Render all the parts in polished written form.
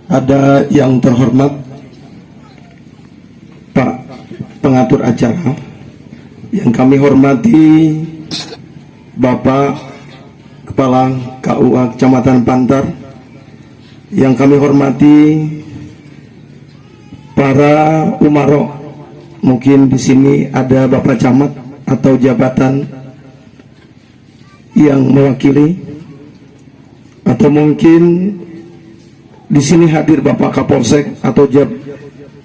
Ada yang terhormat Pak pengatur acara, yang kami hormati Bapak Kepala KUA Kecamatan Pantar, yang kami hormati para umaro, mungkin di sini ada Bapak Camat atau jabatan yang mewakili, atau mungkin di sini hadir Bapak Kapolsek atau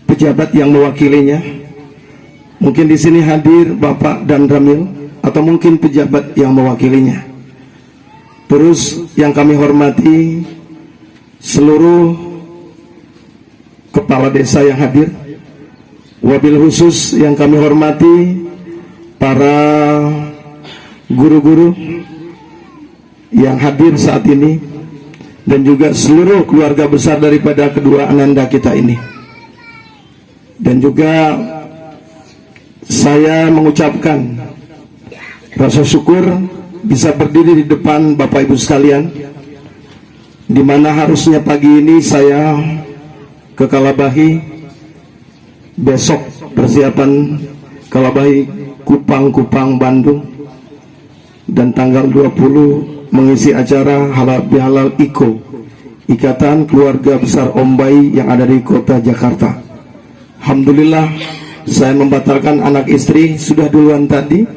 pejabat yang mewakilinya. Mungkin di sini hadir Bapak Dan Ramil atau mungkin pejabat yang mewakilinya. Terus yang kami hormati seluruh kepala desa yang hadir. Wabil khusus yang kami hormati para guru-guru yang hadir saat ini, dan juga seluruh keluarga besar daripada kedua ananda kita ini. Dan juga saya mengucapkan rasa syukur bisa berdiri di depan Bapak Ibu sekalian, di mana harusnya pagi ini saya ke Kalabahi, besok persiapan Kalabahi Kupang Bandung, dan tanggal 20 mengisi acara Halal Bihalal IKO, Ikatan Keluarga Besar Ombai yang ada di kota Jakarta. Alhamdulillah, saya membatalkan anak istri sudah duluan tadi.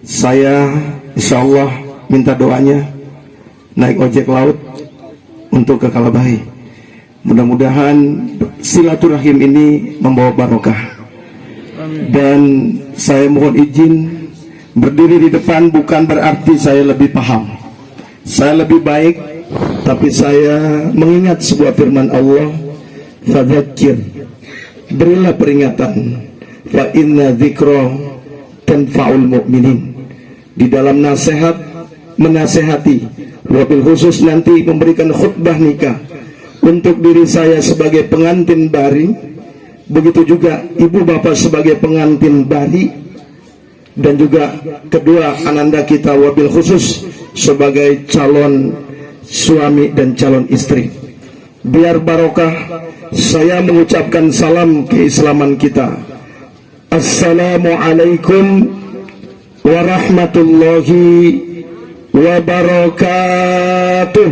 Saya insya Allah minta doanya naik ojek laut untuk ke Kalabahi. Mudah-mudahan silaturahim ini membawa barokah. Dan saya mohon izin berdiri di depan bukan berarti saya lebih paham, saya lebih baik, tapi saya mengingat sebuah firman Allah, fadzakir, berilah peringatan, fa inna dzikra tanfa'ul mu'minin. Di dalam nasihat, menasehati, wabil khusus nanti memberikan khutbah nikah untuk diri saya sebagai pengantin bari, begitu juga ibu bapak sebagai pengantin bari, dan juga kedua ananda kita wabil khusus sebagai calon suami dan calon istri. Biar barokah, saya mengucapkan salam keislaman kita. Assalamualaikum warahmatullahi wabarakatuh.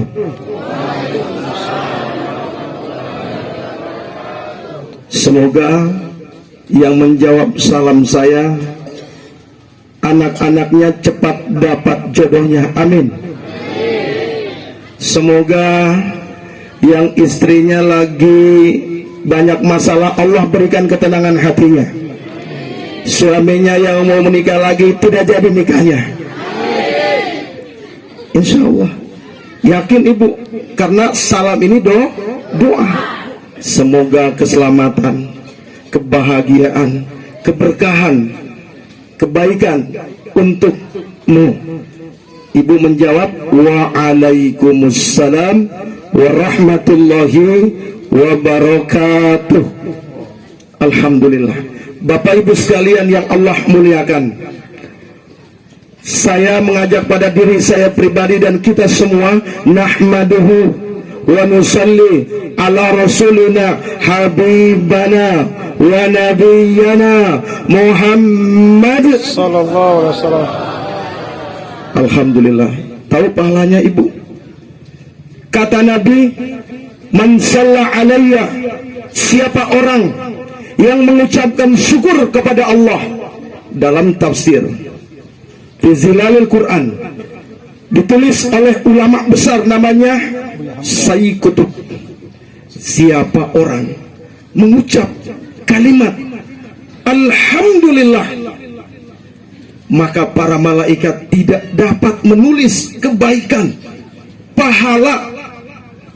Semoga yang menjawab salam saya anak-anaknya cepat dapat jodohnya, amin. Semoga yang istrinya lagi banyak masalah, Allah berikan ketenangan hatinya. Suaminya yang mau menikah lagi tidak jadi nikahnya, insya Allah. Yakin ibu, karena salam ini doa. Semoga keselamatan, kebahagiaan, keberkahan, kebaikan untukmu. Ibu menjawab, waalaikumsalam warahmatullahi wabarakatuh. Alhamdulillah. Bapak ibu sekalian yang Allah muliakan, saya mengajak pada diri saya pribadi dan kita semua, nahmaduhu wa nusalli ala rasulina habibana wa nabiyyana Muhammad sallallahu alaihi wasallam. Alhamdulillah. Tahu pahalanya ibu? Kata Nabi, man shalla alayya, siapa orang yang mengucapkan syukur kepada Allah, dalam tafsir fi zilalil Quran ditulis oleh ulama besar namanya Sayyid Qutb. Siapa orang mengucap kalimat Alhamdulillah, maka para malaikat tidak dapat menulis kebaikan, pahala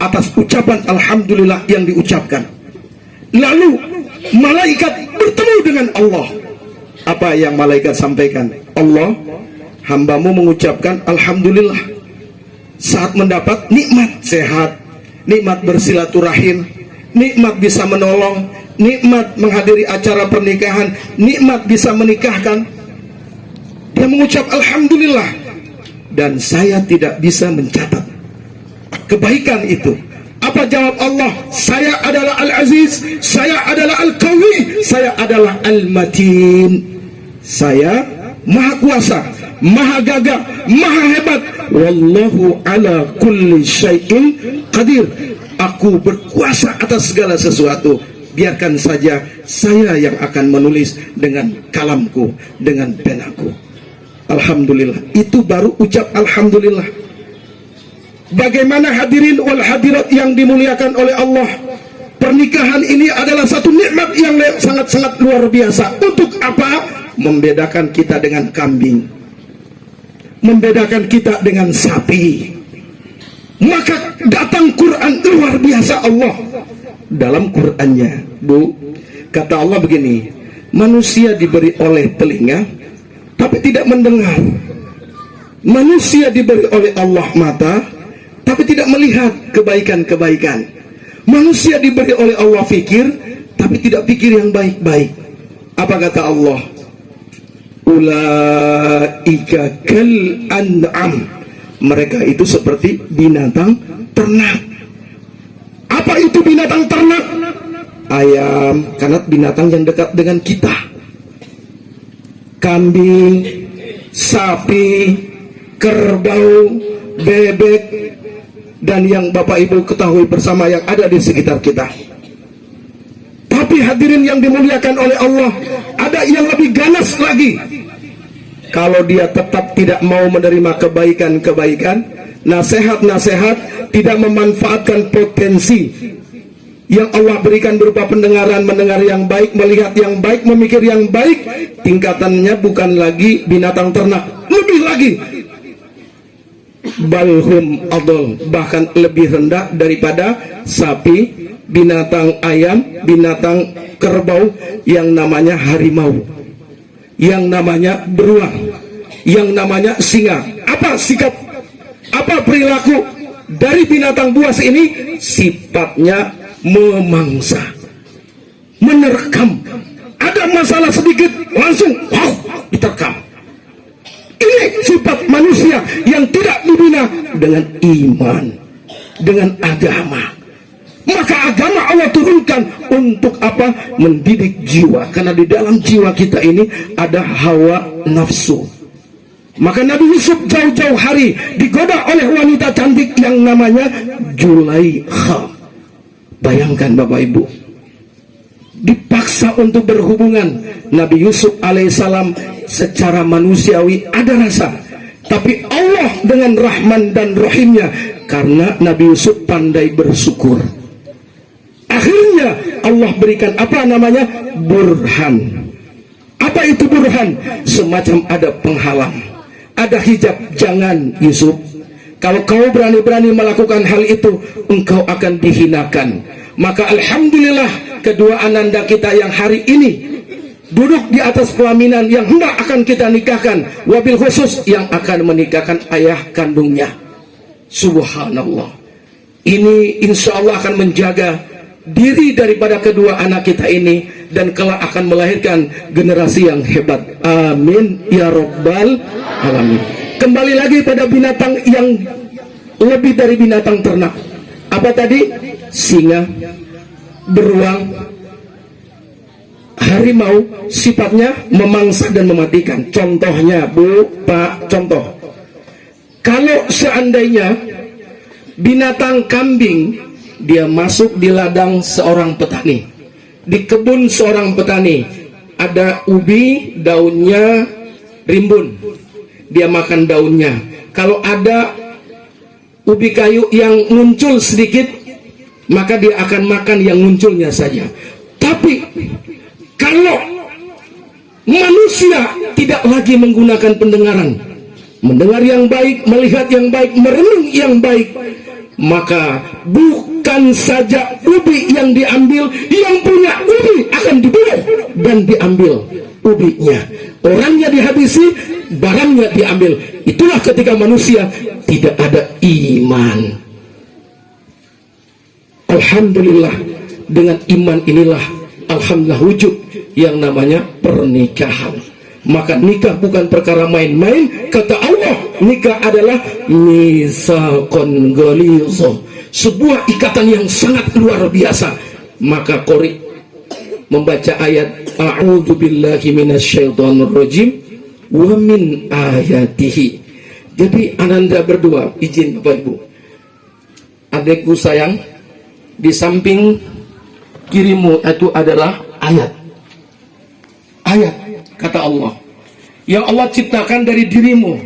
atas ucapan Alhamdulillah yang diucapkan. Lalu malaikat bertemu dengan Allah. Apa yang malaikat sampaikan? Allah, hambamu mengucapkan Alhamdulillah saat mendapat nikmat sehat, nikmat bersilaturahim, nikmat bisa menolong, nikmat menghadiri acara pernikahan, nikmat bisa menikahkan. Dia mengucap Alhamdulillah, dan saya tidak bisa mencatat kebaikan itu. Apa jawab Allah? Saya adalah Al-Aziz, saya adalah Al-Qawi, saya adalah Al-Matin. Saya Maha Kuasa, Maha Gagah, Maha Hebat. Wallahu ala kulli syai'in qadir. Aku berkuasa atas segala sesuatu. Biarkan saja saya yang akan menulis dengan kalamku, dengan penaku. Alhamdulillah. Itu baru ucap alhamdulillah. Bagaimana hadirin wal hadirat yang dimuliakan oleh Allah, pernikahan ini adalah satu nikmat yang sangat-sangat luar biasa. Untuk apa? Membedakan kita dengan kambing, membedakan kita dengan sapi. Maka datang Quran luar biasa Allah. Dalam Qurannya, Bu, kata Allah begini, manusia diberi oleh telinga tapi tidak mendengar. Manusia diberi oleh Allah mata tapi tidak melihat kebaikan-kebaikan. Manusia diberi oleh Allah fikir tapi tidak pikir yang baik-baik. Apa kata Allah? Ulaika kal an'am. Mereka itu seperti binatang ternak. Apa itu binatang ternak? Ayam, karena binatang yang dekat dengan kita. Kambing, sapi, kerbau, bebek, dan yang Bapak Ibu ketahui bersama yang ada di sekitar kita. Tapi hadirin yang dimuliakan oleh Allah, ada yang lebih ganas lagi. Kalau dia tetap tidak mau menerima kebaikan-kebaikan, nasihat-nasihat, tidak memanfaatkan potensi yang Allah berikan berupa pendengaran, mendengar yang baik, melihat yang baik, memikir yang baik, tingkatannya bukan lagi binatang ternak, lebih lagi balhum adol, bahkan lebih rendah daripada sapi, binatang ayam, binatang kerbau, yang namanya harimau, yang namanya beruang, yang namanya singa. Apa sikap, apa perilaku dari binatang buas ini? Sifatnya memangsa, menerkam. Ada masalah sedikit langsung wow, diterkam. Ini sifat manusia yang tidak dibina dengan iman, dengan agama. Maka agama Allah turunkan untuk apa? Mendidik jiwa. Karena di dalam jiwa kita ini ada hawa nafsu. Maka Nabi Yusuf jauh-jauh hari digoda oleh wanita cantik yang namanya Zulaikha. Bayangkan Bapak Ibu, dipaksa untuk berhubungan. Nabi Yusuf alaihissalam secara manusiawi ada rasa, tapi Allah dengan Rahman dan Rahimnya, karena Nabi Yusuf pandai bersyukur, akhirnya Allah berikan apa namanya? Burhan. Apa itu burhan? Semacam ada penghalang, ada hijab. Jangan Yusuf, kalau kau berani-berani melakukan hal itu, engkau akan dihinakan. Maka alhamdulillah kedua ananda kita yang hari ini duduk di atas pelaminan yang hendak akan kita nikahkan, wabil khusus yang akan menikahkan ayah kandungnya. Subhanallah. Ini insya Allah akan menjaga diri daripada kedua anak kita ini, dan kelak akan melahirkan generasi yang hebat. Amin ya Rabbal Alamin. Kembali lagi pada binatang yang lebih dari binatang ternak. Apa tadi? Singa, beruang, harimau, sifatnya memangsa dan mematikan. Contohnya Bu, Pak, contoh. Kalau seandainya binatang kambing, dia masuk di ladang seorang petani, di kebun seorang petani, ada ubi, daunnya rimbun, dia makan daunnya. Kalau ada ubi kayu yang muncul sedikit, maka dia akan makan yang munculnya saja. Tapi kalau manusia tidak lagi menggunakan pendengaran, mendengar yang baik, melihat yang baik, merenung yang baik, maka bukan saja ubi yang diambil, yang punya ubi akan dibunuh dan diambil ubinya. Orangnya dihabisi, barangnya diambil. Itulah ketika manusia tidak ada iman. Alhamdulillah, dengan iman inilah alhamdulillah wujud yang namanya pernikahan. Maka nikah bukan perkara main-main. Kata Allah, nikah adalah misaqon ghalidh, sebuah ikatan yang sangat luar biasa. Maka qori membaca ayat a'udzubillahi minasyaitonirrajim wa min ayatihi. Jadi ananda berdua, izin Bapak Ibu, adekku sayang, di samping kirimu itu adalah ayat kata Allah yang Allah ciptakan dari dirimu,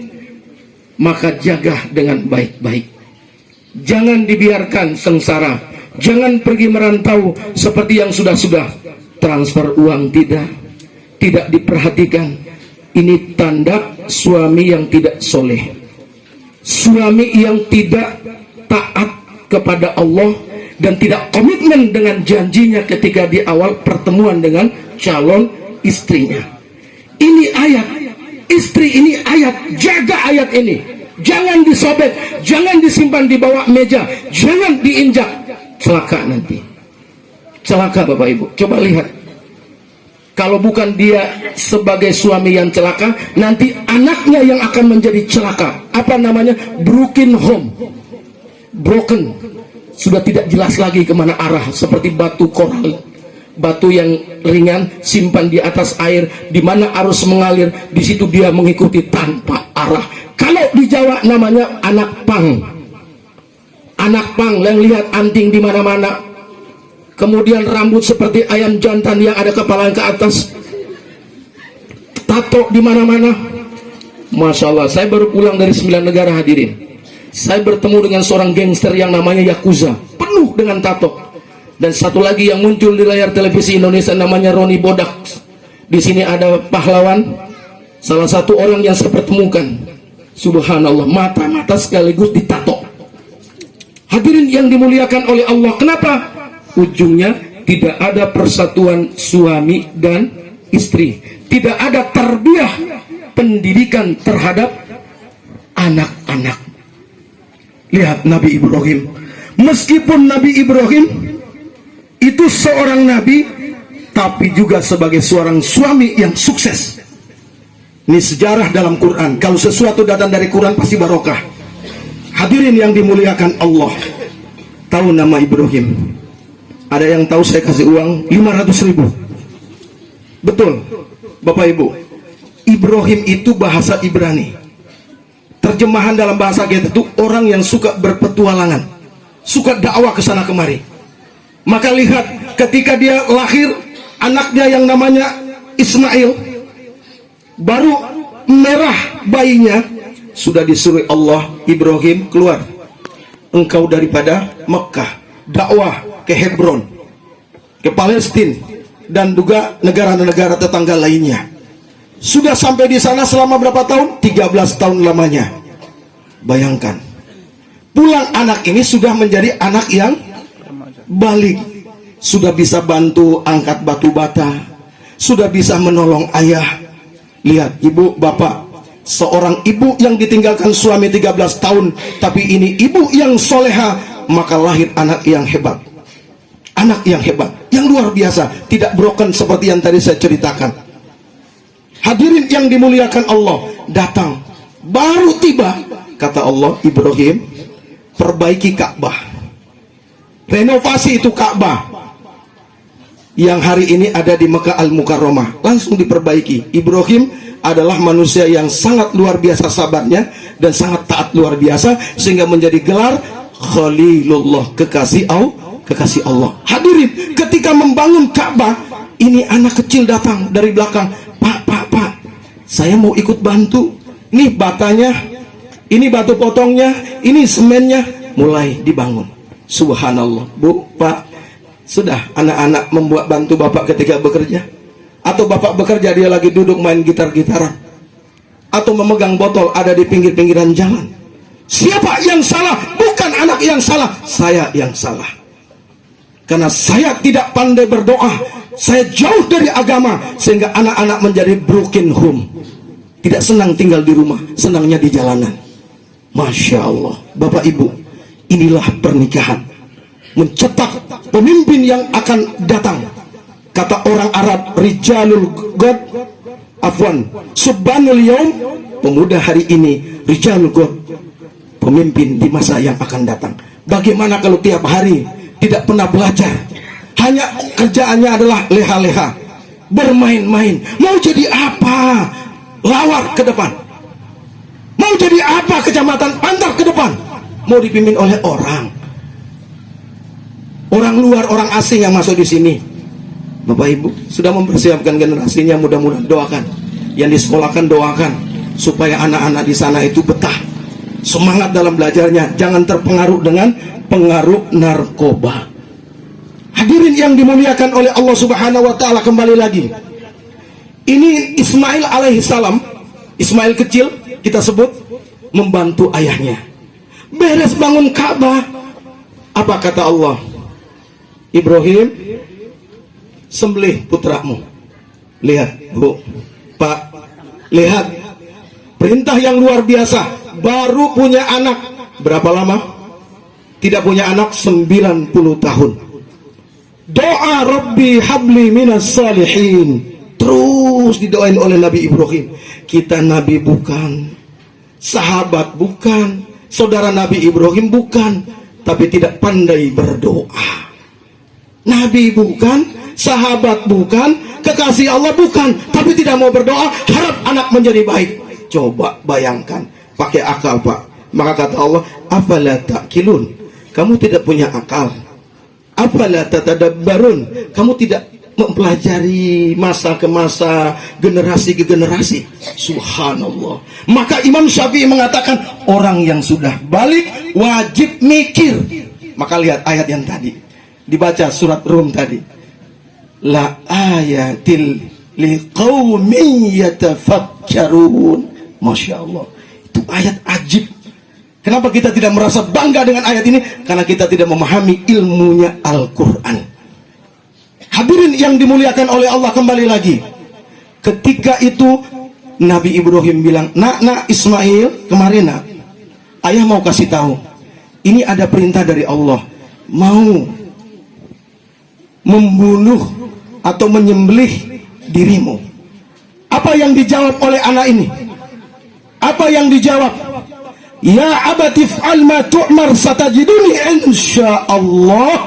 maka jaga dengan baik-baik. Jangan dibiarkan sengsara, jangan pergi merantau seperti yang sudah-sudah. Transfer uang tidak diperhatikan. Ini tanda suami yang tidak soleh, suami yang tidak taat kepada Allah dan tidak komitmen dengan janjinya ketika di awal pertemuan dengan calon istrinya. Ini ayat, istri ini ayat, jaga ayat ini. Jangan disobek, jangan disimpan di bawah meja, jangan diinjak. Celaka nanti. Celaka Bapak Ibu. Coba lihat. Kalau bukan dia sebagai suami yang celaka, nanti anaknya yang akan menjadi celaka. Apa namanya? Broken home. Broken. Sudah tidak jelas lagi kemana arah. Seperti batu koral, batu yang ringan simpan di atas air, di mana arus mengalir, di situ dia mengikuti tanpa arah. Kalau di Jawa namanya anak pang. Anak pang yang lihat anting di mana-mana, kemudian rambut seperti ayam jantan yang ada kepala ke atas, tato di mana-mana. Masya Allah, saya baru pulang dari 9 negara hadirin. Saya bertemu dengan seorang gangster yang namanya Yakuza, penuh dengan tato. Dan satu lagi yang muncul di layar televisi Indonesia namanya Roni Bodak. Di sini ada pahlawan, salah satu orang yang saya pertemukan. Subhanallah, mata-mata sekaligus ditato. Hadirin yang dimuliakan oleh Allah, kenapa? Ujungnya tidak ada persatuan suami dan istri, tidak ada tarbiyah, pendidikan terhadap anak-anak. Lihat Nabi Ibrahim, meskipun Nabi Ibrahim itu seorang nabi, tapi juga sebagai seorang suami yang sukses. Ini sejarah dalam Quran. Kalau sesuatu datang dari Quran pasti barokah. Hadirin yang dimuliakan Allah, tahu nama Ibrahim? Ada yang tahu? Saya kasih uang 500.000. Betul Bapak Ibu, Ibrahim itu bahasa Ibrani. Terjemahan dalam bahasa kita itu orang yang suka berpetualangan, suka dakwah ke sana kemari. Maka lihat ketika dia lahir, anaknya yang namanya Ismail, baru merah bayinya, sudah disuruh Allah, Ibrahim keluar, engkau daripada Mekah, dakwah ke Hebron, ke Palestina, dan juga negara-negara tetangga lainnya. Sudah sampai di sana selama berapa tahun? 13 tahun lamanya. Bayangkan, pulang anak ini sudah menjadi anak yang balik, sudah bisa bantu angkat batu bata, sudah bisa menolong ayah. Lihat ibu bapak, seorang ibu yang ditinggalkan suami 13 tahun, tapi ini ibu yang soleha, maka lahir anak yang hebat. Anak yang hebat, yang luar biasa, tidak broken seperti yang tadi saya ceritakan. Hadirin yang dimuliakan Allah, datang, baru tiba, kata Allah, Ibrahim, perbaiki Ka'bah, renovasi itu Ka'bah yang hari ini ada di Mekah Al-Mukarramah, langsung diperbaiki. Ibrahim adalah manusia yang sangat luar biasa sabarnya dan sangat taat luar biasa, sehingga menjadi gelar Khalilullah, kekasih Allah. Hadirin, ketika membangun Ka'bah, ini anak kecil datang dari belakang, Pak, saya mau ikut bantu. Nih batanya, ini batu potongnya, ini semennya, mulai dibangun. Subhanallah. Bu, Pak, sudah anak-anak membuat bantu bapak ketika bekerja? Atau bapak bekerja dia lagi duduk main gitar-gitaran? Atau memegang botol ada di pinggir-pinggiran jalan? Siapa yang salah? Bukan anak yang salah, saya yang salah. Karena saya tidak pandai berdoa, saya jauh dari agama, sehingga anak-anak menjadi broken home. Tidak senang tinggal di rumah, senangnya di jalanan. Masya Allah, Bapak Ibu, inilah pernikahan, mencetak pemimpin yang akan datang. Kata orang Arab, Rijalul God, Subhanul Yaum, pemuda hari ini, Rijalul God, pemimpin di masa yang akan datang. Bagaimana kalau tiap hari tidak pernah belajar, hanya kerjaannya adalah leha-leha, bermain-main? Mau jadi apa Lawar ke depan? Mau jadi apa Kecamatan Pantar ke depan? Mau dipimpin oleh orang luar, orang asing yang masuk di sini. Bapak Ibu sudah mempersiapkan generasinya, mudah-mudahan doakan. Yang disekolahkan doakan supaya anak-anak di sana itu betah, semangat dalam belajarnya, jangan terpengaruh dengan pengaruh narkoba. Hadirin yang dimuliakan oleh Allah Subhanahu wa taala, kembali lagi. Ini Ismail alaihissalam, Ismail kecil kita sebut, membantu ayahnya beres bangun Ka'bah. Apa kata Allah? Ibrahim, sembelih putramu. Lihat Bu, Pak, lihat perintah yang luar biasa. Baru punya anak berapa lama? Tidak punya anak 90 tahun. Doa Rabbi habli minas salihin terus didoain oleh Nabi Ibrahim. Kita Nabi bukan, sahabat bukan, saudara Nabi Ibrahim bukan, tapi tidak pandai berdoa. Nabi bukan, sahabat bukan, kekasih Allah bukan, tapi tidak mau berdoa, harap anak menjadi baik. Coba bayangkan, pakai akal Pak. Maka kata Allah, afala ta'qilun, kamu tidak punya akal. Afala tatadabbarun, kamu tidak mempelajari masa ke masa, generasi ke generasi. Subhanallah. Maka Imam Syafi'i mengatakan, orang yang sudah balik wajib mikir. Maka lihat ayat yang tadi dibaca, surat Rum tadi, la ayatil liqaumin yatafakkarun. Masya Allah, itu ayat ajib. Kenapa kita tidak merasa bangga dengan ayat ini? Karena kita tidak memahami ilmunya Al-Quran. Hadirin yang dimuliakan oleh Allah, kembali lagi, ketika itu Nabi Ibrahim bilang, nak Ismail, kemarin nak, ayah mau kasih tahu, ini ada perintah dari Allah, mau membunuh atau menyembelih dirimu. Apa yang dijawab oleh anak ini? Apa yang dijawab? Ya abati f'al ma tu'mar satajiduni insyaallah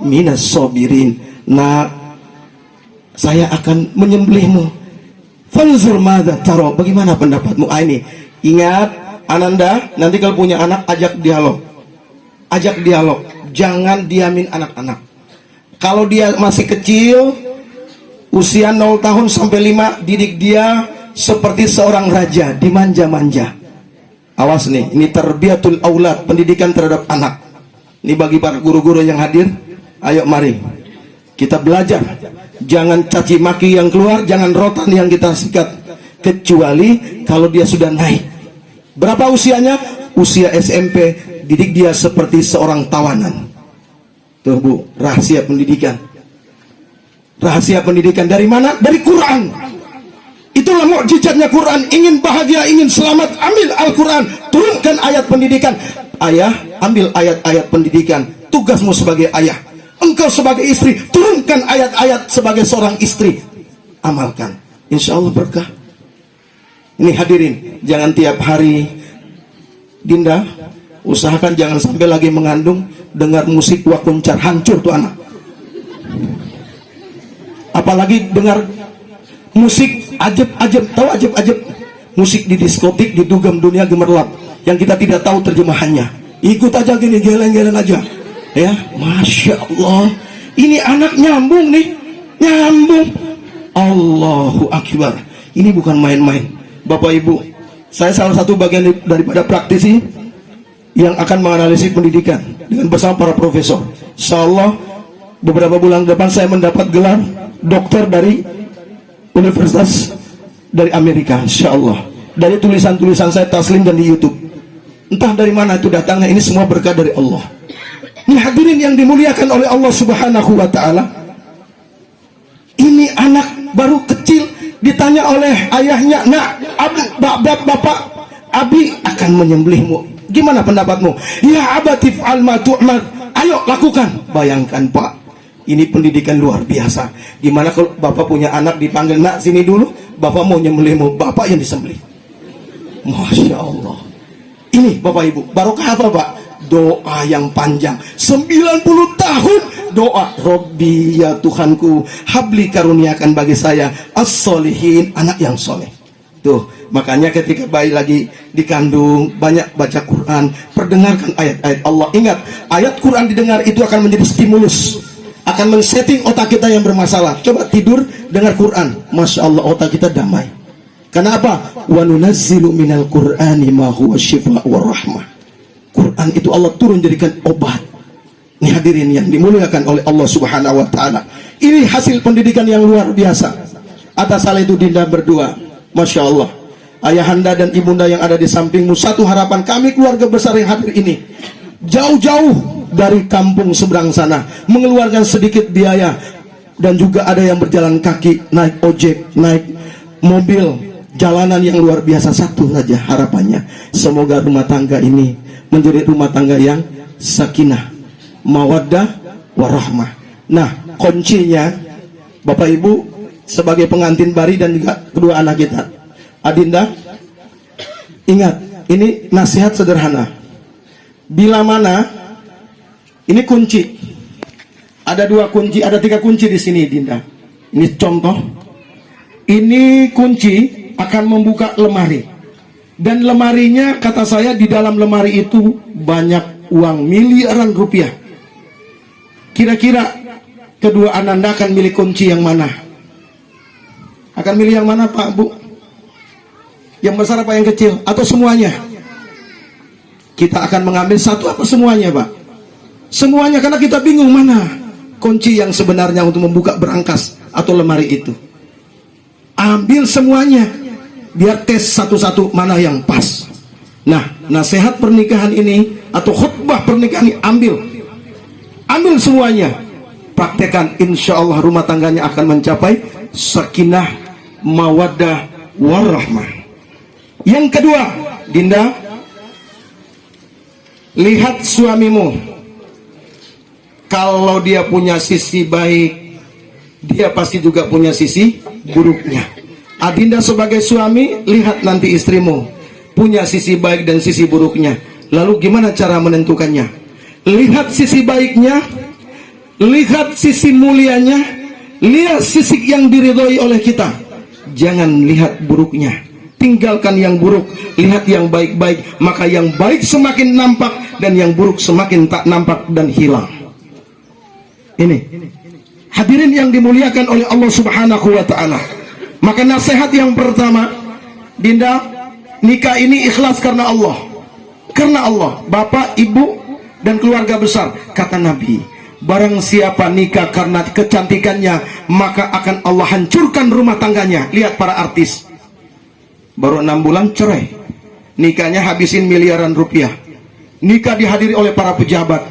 minas sabirin. Nah, saya akan menyembelihmu. Fanzur madza tara, bagaimana pendapatmu? Ini ingat Ananda, nanti kalau punya anak ajak dialog. Ajak dialog, jangan diamin anak-anak. Kalau dia masih kecil, usia 0 tahun sampai 5, didik dia seperti seorang raja, dimanja-manja. Awas nih, ini tarbiyatul aulad, pendidikan terhadap anak. Ini bagi para guru-guru yang hadir, ayo mari kita belajar. Jangan caci maki yang keluar, jangan rotan yang kita sikat, kecuali kalau dia sudah naik. Berapa usianya? Usia SMP, didik dia seperti seorang tawanan. Tuh Bu, rahasia pendidikan. Rahasia pendidikan dari mana? Dari Quran. Itulah mukjizatnya Quran. Ingin bahagia, ingin selamat, ambil Al-Quran, turunkan ayat pendidikan. Ayah, ambil ayat-ayat pendidikan. Tugasmu sebagai ayah. Engkau sebagai istri, turunkan ayat-ayat sebagai seorang istri. Amalkan, insya Allah berkah. Ini hadirin, jangan tiap hari. Dinda, usahakan jangan sampai lagi mengandung dengar musik wakuncar, hancur tuh anak. Apalagi dengar musik ajeb-ajeb, tahu ajeb-ajeb? Musik di diskotik, di dugem dunia gemerlap, yang kita tidak tahu terjemahannya. Ikut aja gini, geleng-geleng aja. Ya, Masya Allah. Ini anak nyambung nih, nyambung. Allahu Akbar. Ini bukan main-main. Bapak Ibu, saya salah satu bagian daripada praktisi yang akan menganalisis pendidikan dengan bersama para profesor. Insya Allah beberapa bulan depan saya mendapat gelar dokter dari Universitas dari Amerika, Insya Allah. Dari tulisan-tulisan saya taslim dan di YouTube. Entah dari mana itu datangnya, ini semua berkah dari Allah. Ini hadirin yang dimuliakan oleh Allah Subhanahu wa ta'ala. Ini anak baru kecil ditanya oleh ayahnya, nak, bapak, abi akan menyembelihmu. Gimana pendapatmu? Ya abati f'al ma tu'mar, ayo lakukan. Bayangkan Pak, ini pendidikan luar biasa. Gimana kalau bapak punya anak dipanggil, nak sini dulu, bapak mau nyembelihmu, bapak yang disembelih. Masya Allah. Ini Bapak Ibu, barokah apa Pak? doa yang panjang 90 tahun doa, Robbi ya Tuhanku habli karuniakan bagi saya as-solihin, anak yang soleh. Tuh, makanya ketika bayi lagi dikandung banyak baca Quran, perdengarkan ayat-ayat Allah. Ingat, ayat Quran didengar itu akan menjadi stimulus, akan men-setting otak kita yang bermasalah. Coba tidur dengar Quran, Masya Allah otak kita damai. Karena apa? Wa nunazzilu minal Qur'ani ma huwa syifa wa rahmah. Quran itu Allah turun jadikan obat. Ini hadirin yang dimuliakan oleh Allah Subhanahu wa taala. Ini hasil pendidikan yang luar biasa. Atas hal itu Dinda berdua, Masya Allah, ayahanda dan ibunda yang ada di sampingmu, satu harapan kami keluarga besar yang hadir ini, jauh-jauh dari kampung seberang sana, mengeluarkan sedikit biaya, dan juga ada yang berjalan kaki, naik ojek, naik mobil, jalanan yang luar biasa. Satu saja harapannya, semoga rumah tangga ini menjadi rumah tangga yang sakinah, mawaddah, warahmah. Nah, kuncinya Bapak Ibu sebagai pengantin baru dan juga kedua anak kita, Adinda, ingat, ini nasihat sederhana. Bila mana ini kunci, ada 2 kunci, ada 3 kunci di sini, Dinda. Ini contoh. Ini kunci akan membuka lemari. Dan lemarinya, kata saya, di dalam lemari itu banyak uang miliaran rupiah. Kira-kira kedua ananda akan milih kunci yang mana? Akan milih yang mana, Pak, Bu? Yang besar apa yang kecil? Atau semuanya? Kita akan mengambil satu apa semuanya, Pak? Semuanya, karena kita bingung mana kunci yang sebenarnya untuk membuka berangkas atau lemari itu. Ambil semuanya, biar tes satu-satu mana yang pas. Nah, nasihat pernikahan ini atau khutbah pernikahan ini, ambil semuanya, praktekan, insya Allah rumah tangganya akan mencapai sakinah, mawaddah, warahmah. Yang kedua, Dinda, lihat suamimu. Kalau dia punya sisi baik, dia pasti juga punya sisi buruknya. Adinda sebagai suami, lihat nanti istrimu punya sisi baik dan sisi buruknya. Lalu gimana cara menentukannya? Lihat sisi baiknya, lihat sisi mulianya, lihat sisi yang diridhoi oleh kita. Jangan lihat buruknya, tinggalkan yang buruk, lihat yang baik-baik. Maka yang baik semakin nampak dan yang buruk semakin tak nampak dan hilang. Ini hadirin yang dimuliakan oleh Allah Subhanahu wa ta'ala. Maka nasihat yang pertama, Dinda, nikah ini ikhlas karena Allah. Karena Allah, bapak, ibu, dan keluarga besar. Kata Nabi, barang siapa nikah karena kecantikannya, maka akan Allah hancurkan rumah tangganya. Lihat para artis, baru 6 bulan cerai, nikahnya habisin miliaran rupiah. Nikah dihadiri oleh para pejabat,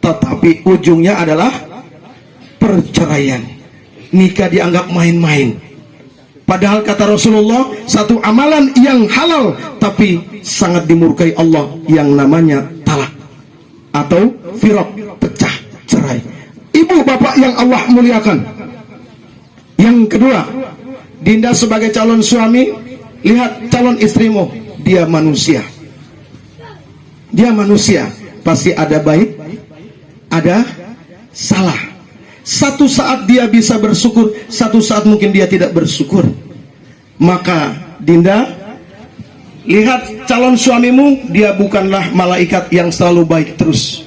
tetapi ujungnya adalah perceraian. Nikah dianggap main-main. Padahal kata Rasulullah, satu amalan yang halal tapi sangat dimurkai Allah yang namanya talak atau firaq, pecah, cerai. Ibu bapak yang Allah muliakan. Yang kedua, Dinda sebagai calon suami, lihat calon istrimu, dia manusia. Dia manusia, pasti ada baik, ada salah. Satu saat dia bisa bersyukur, satu saat mungkin dia tidak bersyukur. Maka Dinda, lihat calon suamimu, dia bukanlah malaikat yang selalu baik terus.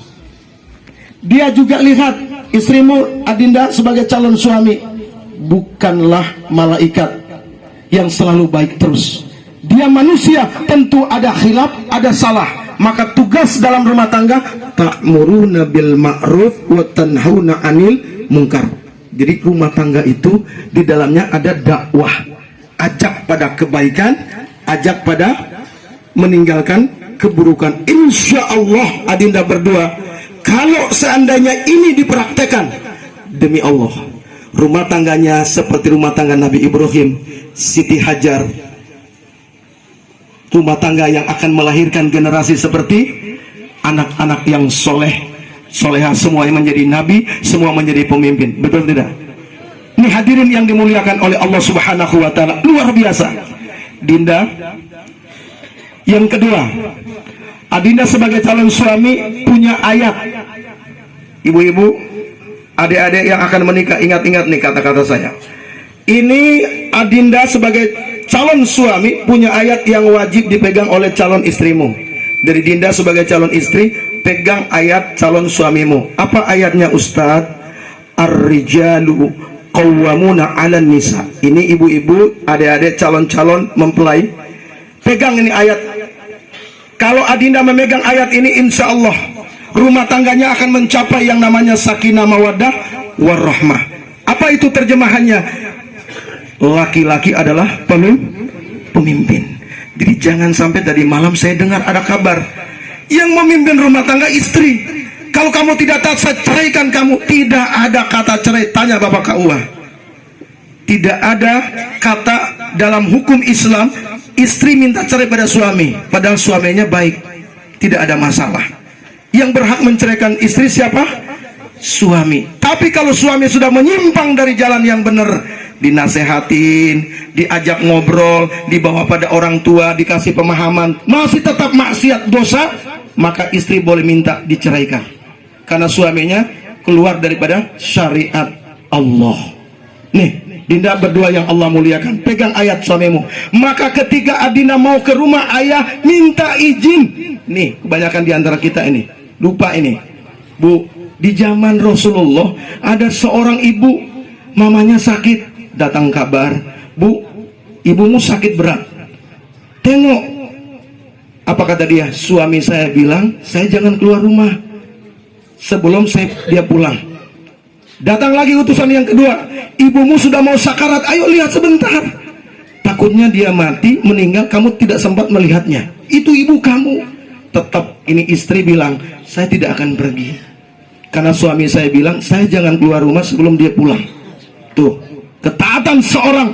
Dia juga lihat istrimu, Adinda sebagai calon suami, bukanlah malaikat yang selalu baik terus. Dia manusia, tentu ada khilaf, ada salah. Maka tugas dalam rumah tangga, ta'muruna bil ma'ruf wa tanhauna 'anil munkar. Jadi rumah tangga itu di dalamnya ada dakwah, ajak pada kebaikan, ajak pada meninggalkan keburukan. Insya Allah Adinda berdua, kalau seandainya ini dipraktekkan, demi Allah, rumah tangganya seperti rumah tangga Nabi Ibrahim, Siti Hajar, rumah tangga yang akan melahirkan generasi seperti anak-anak yang soleh, soleha, semua yang menjadi nabi, semua menjadi pemimpin. Betul tidak? Ini hadirin yang dimuliakan oleh Allah Subhanahu wa ta'ala, luar biasa. Dinda, yang kedua, Adinda sebagai calon suami punya ayat. Ibu-ibu, adik-adik yang akan menikah, ingat-ingat nih kata-kata saya. Ini Adinda sebagai calon suami punya ayat yang wajib dipegang oleh calon istrimu. Dari Dinda sebagai calon istri, pegang ayat calon suamimu. Apa ayatnya Ustadz? Ar-rijalu qawwamuna 'alan nisa. Ini ibu-ibu, adik-adik calon-calon mempelai, pegang ini ayat. Kalau Adinda memegang ayat ini, insya Allah rumah tangganya akan mencapai yang namanya sakinah mawaddah warahmah. Apa itu terjemahannya? Laki-laki adalah pemimpin. Jadi jangan sampai tadi malam saya dengar ada kabar yang memimpin rumah tangga istri. Kalau kamu tidak taat, saya ceraikan kamu. Tidak ada kata cerai. Tanya Bapak KUA. Tidak ada kata dalam hukum Islam istri minta cerai pada suami, padahal suaminya baik. Tidak ada masalah. Yang berhak menceraikan istri siapa? Suami. Tapi kalau suami sudah menyimpang dari jalan yang benar, dinasehatin, diajak ngobrol, dibawa pada orang tua, dikasih pemahaman, masih tetap maksiat dosa, maka istri boleh minta diceraikan karena suaminya keluar daripada syariat Allah. Nih, Dinda berdua yang Allah muliakan, pegang ayat suamimu. Maka ketika Adinda mau ke rumah ayah, minta izin. Nih, kebanyakan diantara kita ini lupa ini. Bu, di zaman Rasulullah ada seorang ibu, mamanya sakit, datang kabar, Bu, ibumu sakit berat. Tengok, apa kata dia? Suami saya bilang saya jangan keluar rumah sebelum dia pulang. Datang lagi utusan yang kedua, ibumu sudah mau sakarat, ayo lihat sebentar. Takutnya dia mati, meninggal, kamu tidak sempat melihatnya. Itu ibu kamu. Tetap ini istri bilang, saya tidak akan pergi karena suami saya bilang saya jangan keluar rumah sebelum dia pulang. Tuh, ketaatan seorang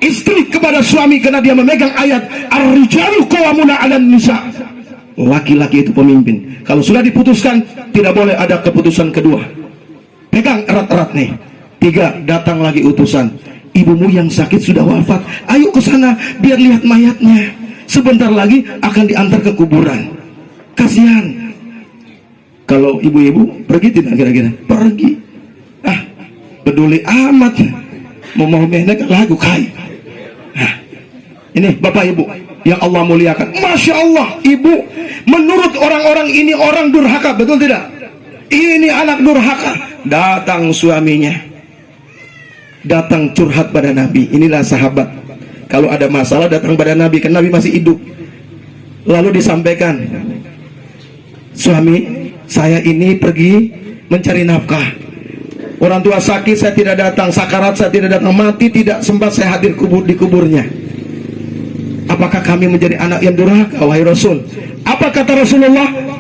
istri kepada suami karena dia memegang ayat ar-rijalu qawwamuna 'alan nisa. Laki-laki itu pemimpin. Kalau sudah diputuskan, tidak boleh ada keputusan kedua. Pegang erat-erat nih. 3, datang lagi utusan. Ibumu yang sakit sudah wafat. Ayo ke sana biar lihat mayatnya. Sebentar lagi akan diantar ke kuburan. Kasihan. Kalau ibu-ibu pergi tidak kira-kira? Pergi. Ah, peduli amat. Mau menek lagu kai. Nah, ini Bapak Ibu yang Allah muliakan. Masya Allah, ibu, menurut orang-orang ini orang durhaka, betul tidak? Ini anak durhaka. Datang suaminya, datang curhat pada Nabi. Inilah sahabat. Kalau ada masalah datang pada Nabi, kan Nabi masih hidup. Lalu disampaikan, suami saya ini pergi mencari nafkah. Orang tua sakit, saya tidak datang. Sakarat, saya tidak datang. Mati, tidak sempat saya hadir di kuburnya. Apakah kami menjadi anak yang durhaka, wahai Rasul? Apa kata Rasulullah?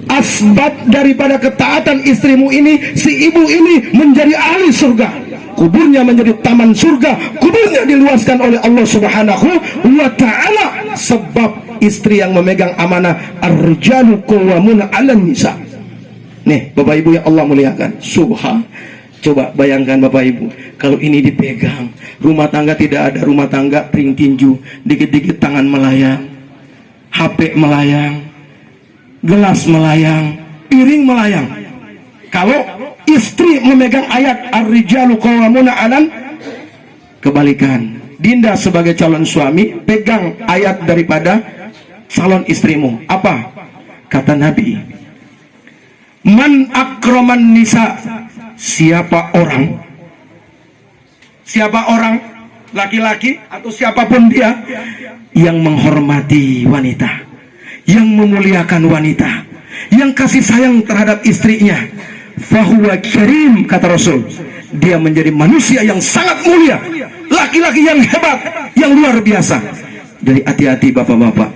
Asbab daripada ketaatan istrimu ini, si ibu ini menjadi ahli surga. Kuburnya menjadi taman surga. Kuburnya diluaskan oleh Allah Subhanahu wa ta'ala. Sebab istri yang memegang amanah, ar-rijalu qawwamuna 'alan nisa. Nih, Bapak Ibu yang Allah muliakan, subhan. Coba bayangkan Bapak Ibu, kalau ini dipegang, rumah tangga tidak ada rumah tangga pring tinju, dikit-dikit tangan melayang, HP melayang, gelas melayang, piring melayang. Kalau istri memegang ayat ar-rijalu qawwamuna 'alan, kebalikan. Dinda sebagai calon suami pegang ayat daripada calon istrimu. Apa kata Nabi? Man akraman nisa, siapa orang laki-laki atau siapapun dia yang menghormati wanita, yang memuliakan wanita, yang kasih sayang terhadap istrinya, fahuwa karim, kata Rasul, dia menjadi manusia yang sangat mulia, laki-laki yang hebat, yang luar biasa. Jadi hati-hati bapak-bapak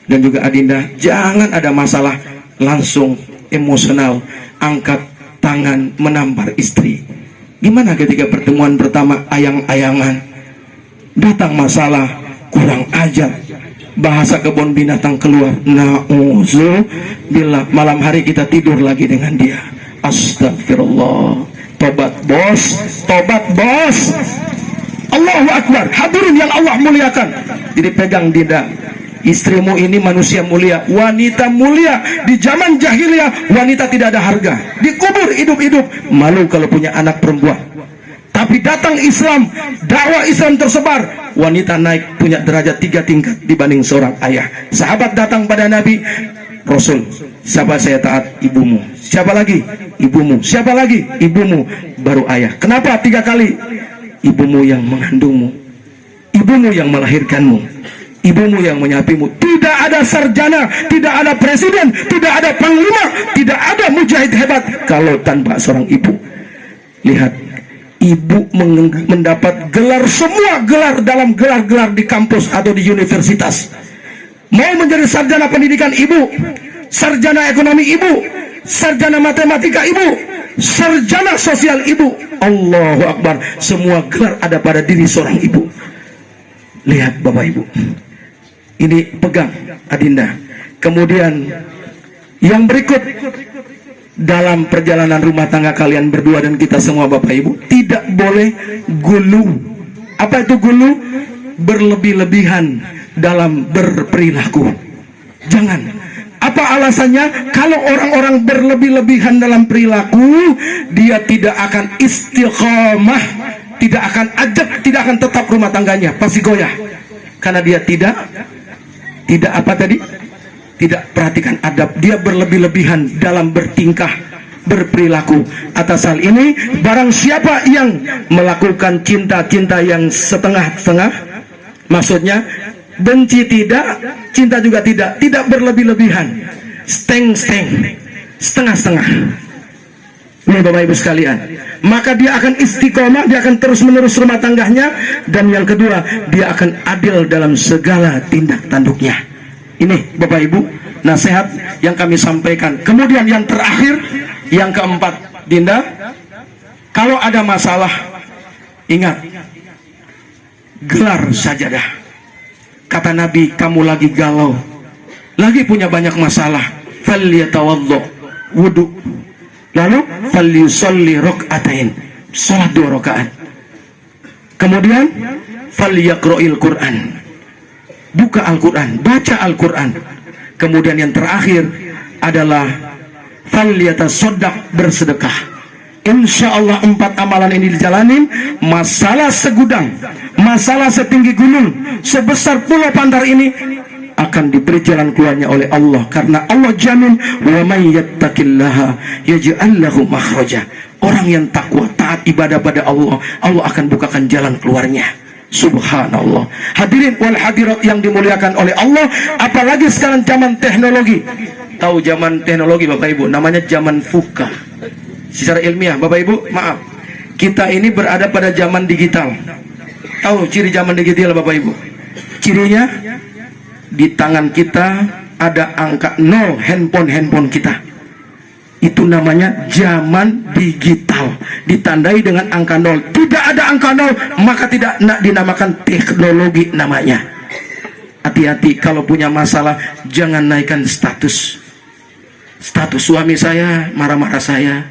dan juga Adinda, jangan ada masalah langsung emosional, angkat tangan menampar istri. Gimana ketika pertemuan pertama ayang-ayangan, datang masalah, kurang ajar, bahasa kebun binatang keluar, na'udzubillah, malam hari kita tidur lagi dengan dia. Astagfirullah. Tobat bos, tobat bos. Allahu Akbar. Hadirin yang Allah muliakan. Jadi pegang Dinda istrimu ini manusia mulia, wanita mulia. Di zaman jahiliyah wanita tidak ada harga, dikubur hidup-hidup, malu kalau punya anak perempuan. Tapi datang Islam, dakwah Islam tersebar, wanita naik punya derajat 3 tingkat dibanding seorang ayah. Sahabat datang pada Nabi, Rasul, siapa saya taat? Ibumu. Siapa lagi? Ibumu. Siapa lagi? Ibumu. Baru ayah. Kenapa 3 kali? Ibumu yang mengandungmu, ibumu yang melahirkanmu, ibumu yang menyapimu. Tidak ada sarjana, tidak ada presiden, tidak ada panglima, tidak ada mujahid hebat kalau tanpa seorang ibu. Lihat, ibu mendapat gelar, semua gelar dalam gelar-gelar di kampus atau di universitas. Mau menjadi sarjana pendidikan, ibu. Sarjana ekonomi, ibu. Sarjana matematika, ibu. Sarjana sosial, ibu. Allahu Akbar. Semua gelar ada pada diri seorang ibu. Lihat Bapak Ibu, ini pegang Adinda. Kemudian yang berikut, dalam perjalanan rumah tangga kalian berdua dan kita semua Bapak Ibu, tidak boleh gulu. Apa itu gulu? Berlebih-lebihan dalam berperilaku. Jangan. Apa alasannya? Kalau orang-orang berlebih-lebihan dalam perilaku, dia tidak akan istiqomah, tidak akan ajak, tidak akan tetap rumah tangganya, pasti goyah. Karena dia tidak apa tadi? Tidak perhatikan adab. Dia berlebih-lebihan dalam bertingkah, berperilaku. Atas hal ini, barang siapa yang melakukan cinta-cinta yang setengah-setengah, maksudnya benci tidak, cinta juga tidak berlebih-lebihan, setengah-setengah. Ini Bapak Ibu sekalian, maka dia akan istiqomah, dia akan terus menerus rumah tangganya, dan yang kedua, dia akan adil dalam segala tindak tanduknya. Ini Bapak Ibu nasihat yang kami sampaikan. Kemudian yang terakhir, yang keempat, Dinda, kalau ada masalah, ingat, gelar sajadah. Kata Nabi, kamu lagi galau, lagi punya banyak masalah, falyatawaddo, wudu, lalu falyusolli rakaatain, salat 2 rakaat. Kemudian falyaqra'il Quran, buka Al-Quran, baca Al-Quran. Kemudian yang terakhir adalah falyatasaddaq, bersedekah. Insya Allah 4 amalan ini dijalanin, masalah segudang, masalah setinggi gunung, sebesar pulau Pantar ini akan diberi jalan keluarnya oleh Allah. Karena Allah jamin, wa may yattaqillaha yaj'al lahu makhraja. Orang yang takwa, taat ibadah pada Allah, Allah akan bukakan jalan keluarnya. Subhanallah. Hadirin wal hadirat yang dimuliakan oleh Allah, apalagi sekarang zaman teknologi. Tahu zaman teknologi Bapak Ibu, namanya zaman VUCA. Secara ilmiah Bapak Ibu, maaf, kita ini berada pada zaman digital. Tahu ciri zaman digital Bapak Ibu? Cirinya, di tangan kita ada angka 0, handphone kita. Itu namanya zaman digital, ditandai dengan angka 0. Tidak ada angka 0, maka tidak dinamakan teknologi namanya. Hati-hati kalau punya masalah, jangan naikkan status suami saya marah-marah saya,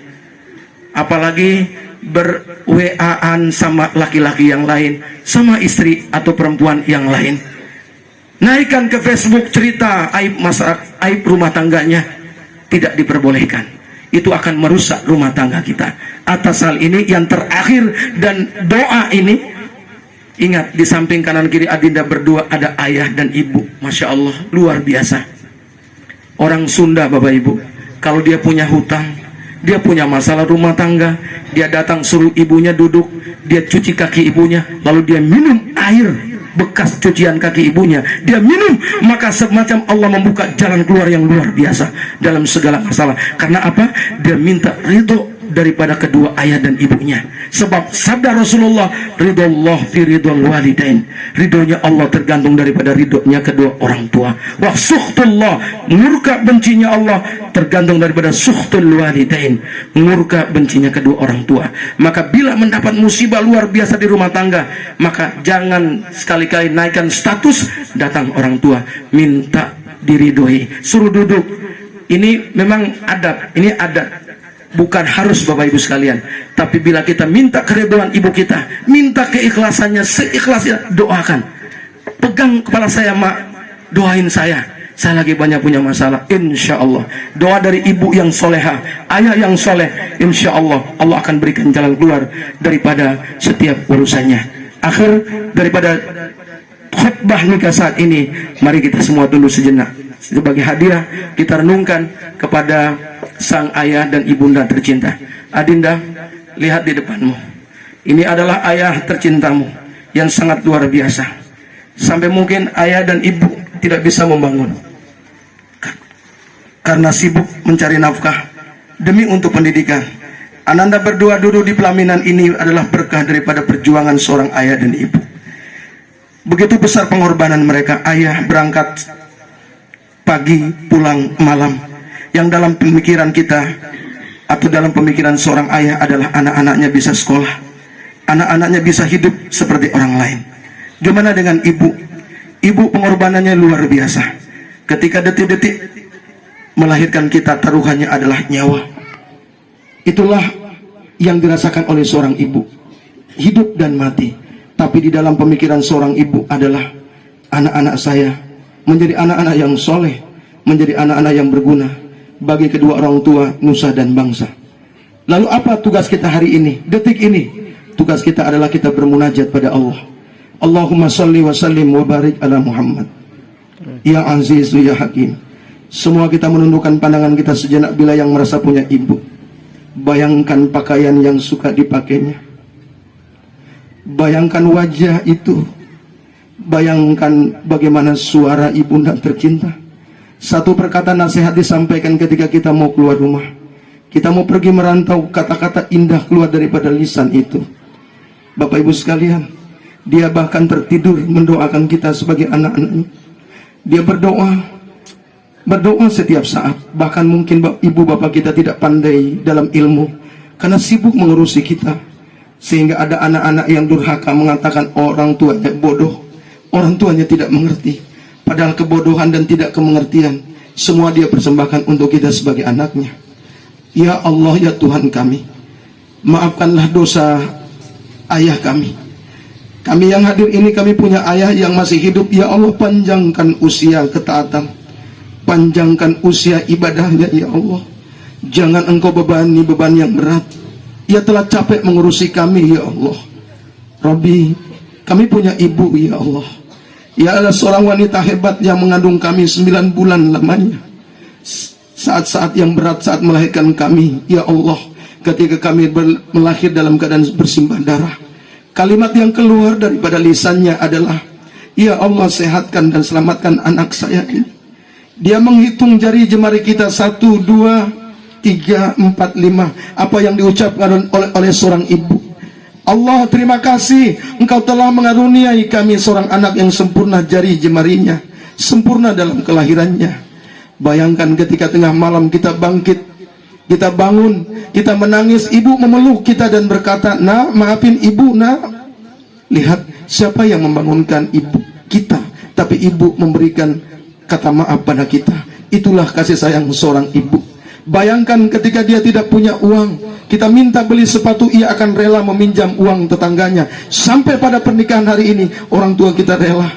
apalagi ber-WA-an sama laki-laki yang lain, sama istri atau perempuan yang lain. Naikkan ke Facebook cerita aib aib rumah tangganya, tidak diperbolehkan. Itu akan merusak rumah tangga kita. Atas hal ini yang terakhir dan doa ini, ingat, di samping kanan kiri Adinda berdua ada ayah dan ibu. Masya Allah, luar biasa. Orang Sunda Bapak Ibu, kalau dia punya hutang, dia punya masalah rumah tangga, dia datang suruh ibunya duduk, dia cuci kaki ibunya, lalu dia minum air bekas cucian kaki ibunya, dia minum, maka semacam Allah membuka jalan keluar yang luar biasa dalam segala masalah. Karena apa? Dia minta ridho daripada kedua ayah dan ibunya. Sebab sabda Rasulullah, ridhollah fi ridhol walidain, ridhonya Allah tergantung daripada ridhonya kedua orang tua. Wa sukhtullah, murka bencinya Allah tergantung daripada sukhtul walidain, murka bencinya kedua orang tua. Maka bila mendapat musibah luar biasa di rumah tangga, maka jangan sekali-kali naikkan status, datang orang tua minta diridhoi, suruh duduk. Ini memang adab, ini adat, bukan harus Bapak Ibu sekalian. Tapi bila kita minta keridhaan ibu kita, minta keikhlasannya, seikhlasnya, doakan. Pegang kepala saya, Mak, doain saya lagi banyak punya masalah. Insya Allah doa dari ibu yang soleha, ayah yang soleh, insya Allah Allah akan berikan jalan keluar daripada setiap urusannya. Akhir daripada khutbah nikah saat ini, mari kita semua tunduk sejenak. Sebagai hadiah kita renungkan kepada sang ayah dan ibunda tercinta. Adinda, lihat di depanmu, ini adalah ayah tercintamu yang sangat luar biasa. Sampai mungkin ayah dan ibu tidak bisa membangun karena sibuk mencari nafkah demi untuk pendidikan. Ananda berdua duduk di pelaminan ini adalah berkah daripada perjuangan seorang ayah dan ibu. Begitu besar pengorbanan mereka. Ayah berangkat pagi, pulang malam. Yang dalam pemikiran kita atau dalam pemikiran seorang ayah adalah anak-anaknya bisa sekolah, anak-anaknya bisa hidup seperti orang lain. Gimana dengan ibu? Ibu pengorbanannya luar biasa. Ketika detik-detik melahirkan kita, taruhannya adalah nyawa. Itulah yang dirasakan oleh seorang ibu, hidup dan mati. Tapi di dalam pemikiran seorang ibu adalah anak-anak saya menjadi anak-anak yang soleh, menjadi anak-anak yang berguna bagi kedua orang tua, nusa dan bangsa. Lalu apa tugas kita hari ini, detik ini? Tugas kita adalah kita bermunajat pada Allah. Allahumma salli wa sallim wa barik ala Muhammad. Ya Aziz ya Hakim. Semua kita menundukkan pandangan kita sejenak bila yang merasa punya ibu. Bayangkan pakaian yang suka dipakainya. Bayangkan wajah itu. Bayangkan bagaimana suara ibunda tercinta. Satu perkataan nasihat disampaikan ketika kita mau keluar rumah. Kita mau pergi merantau, kata-kata indah keluar daripada lisan itu. Bapak Ibu sekalian, dia bahkan tertidur mendoakan kita sebagai anak-anaknya. Dia berdoa setiap saat. Bahkan mungkin ibu bapak kita tidak pandai dalam ilmu karena sibuk mengurusi kita, sehingga ada anak-anak yang durhaka mengatakan orang tuanya bodoh, orang tuanya tidak mengerti. Padahal kebodohan dan tidak kemengertian semua dia persembahkan untuk kita sebagai anaknya. Ya Allah, ya Tuhan kami, maafkanlah dosa ayah kami. Kami yang hadir ini, kami punya ayah yang masih hidup. Ya Allah, panjangkan usia ketaatan, panjangkan usia ibadahnya ya Allah. Jangan engkau bebani beban yang berat. Ia telah capek mengurusi kami ya Allah. Rabbi, kami punya ibu ya Allah. Ia adalah seorang wanita hebat yang mengandung kami 9 bulan lamanya. Saat-saat yang berat saat melahirkan kami ya Allah, ketika kami melahir dalam keadaan bersimbah darah, kalimat yang keluar daripada lisannya adalah, ya Allah, sehatkan dan selamatkan anak saya ini. Dia menghitung jari jemari kita 1, 2, 3, 4, 5. Apa yang diucapkan oleh seorang ibu. Allah, terima kasih engkau telah mengaruniai kami seorang anak yang sempurna jari jemarinya, sempurna dalam kelahirannya. Bayangkan ketika tengah malam kita bangkit, kita bangun, kita menangis, ibu memeluk kita dan berkata, nak, maafin ibu nak. Lihat siapa yang membangunkan ibu kita, tapi ibu memberikan kata maaf pada kita. Itulah kasih sayang seorang ibu. Bayangkan ketika dia tidak punya uang, kita minta beli sepatu, ia akan rela meminjam uang tetangganya. Sampai pada pernikahan hari ini, orang tua kita rela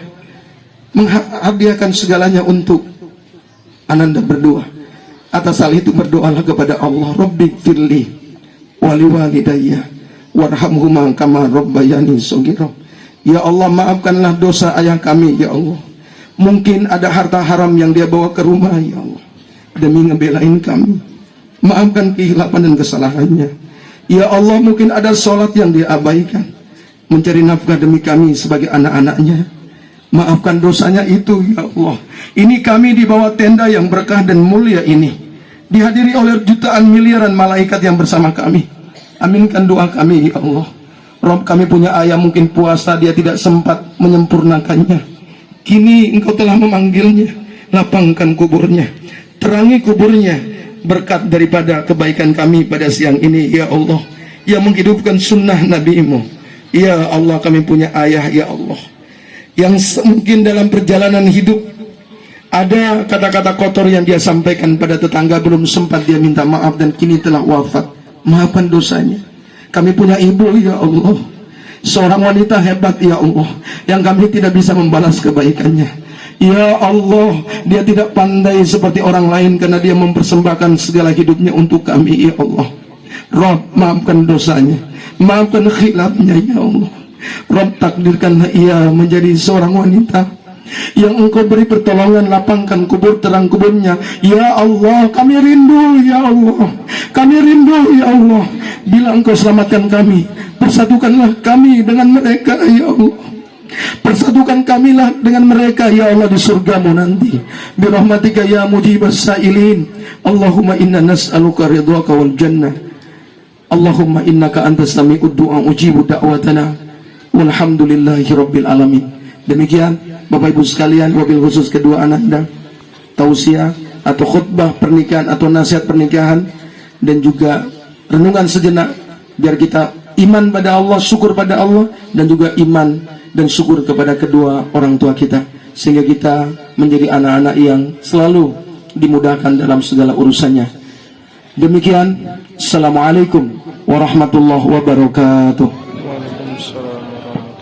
menghadiahkan segalanya untuk Ananda berdua. Atas hal itu berdoalah kepada Allah, Rabbi firli wali walidayya warhamhuma kama rabbayani shaghira. Ya Allah, maafkanlah dosa ayah kami ya Allah. Mungkin ada harta haram yang dia bawa ke rumah ya Allah, demi ngebelain kami. Maafkan kehilapan dan kesalahannya ya Allah. Mungkin ada sholat yang dia abaikan, mencari nafkah demi kami sebagai anak-anaknya. Maafkan dosanya itu ya Allah. Ini kami di bawah tenda yang berkah dan mulia ini, dihadiri oleh jutaan miliaran malaikat yang bersama kami. Aminkan doa kami ya Allah. Rob, kami punya ayah mungkin puasa, dia tidak sempat menyempurnakannya. Kini engkau telah memanggilnya, lapangkan kuburnya, terangi kuburnya, berkat daripada kebaikan kami pada siang ini ya Allah, yang menghidupkan sunnah Nabi-Mu. Ya Allah, kami punya ayah ya Allah, yang mungkin dalam perjalanan hidup ada kata-kata kotor yang dia sampaikan pada tetangga, belum sempat dia minta maaf dan kini telah wafat. Maafkan dosanya. Kami punya ibu ya Allah, seorang wanita hebat ya Allah, yang kami tidak bisa membalas kebaikannya. Ya Allah, dia tidak pandai seperti orang lain karena dia mempersembahkan segala hidupnya untuk kami. Ya Allah, Rabb, maafkan dosanya, maafkan khilafnya. Ya Allah, Rabb, takdirkanlah ia menjadi seorang wanita yang Engkau beri pertolongan, lapangkan kubur terang kuburnya. Ya Allah, kami rindu. Ya Allah, kami rindu. Ya Allah, bila Engkau selamatkan kami, persatukanlah kami dengan mereka. Ya Allah, persatukan kamilah dengan mereka. Ya Allah, di surgamu nanti. Birahmatika ya mujibas sa'ilin. Allahumma inna nas'aluka ridhaka wal jannah. Allahumma innaka antas sami'ud du'a ujibu da'watana. Walhamdulillahi rabbil alamin. Demikian Bapak Ibu sekalian, wabil khusus kedua anak Anda, tausiah atau khutbah pernikahan atau nasihat pernikahan, dan juga renungan sejenak biar kita iman pada Allah, syukur pada Allah, dan juga iman dan syukur kepada kedua orang tua kita, sehingga kita menjadi anak-anak yang selalu dimudahkan dalam segala urusannya. Demikian, Assalamualaikum warahmatullahi wabarakatuh. Waalaikumsalam warahmatullahi wabarakatuh.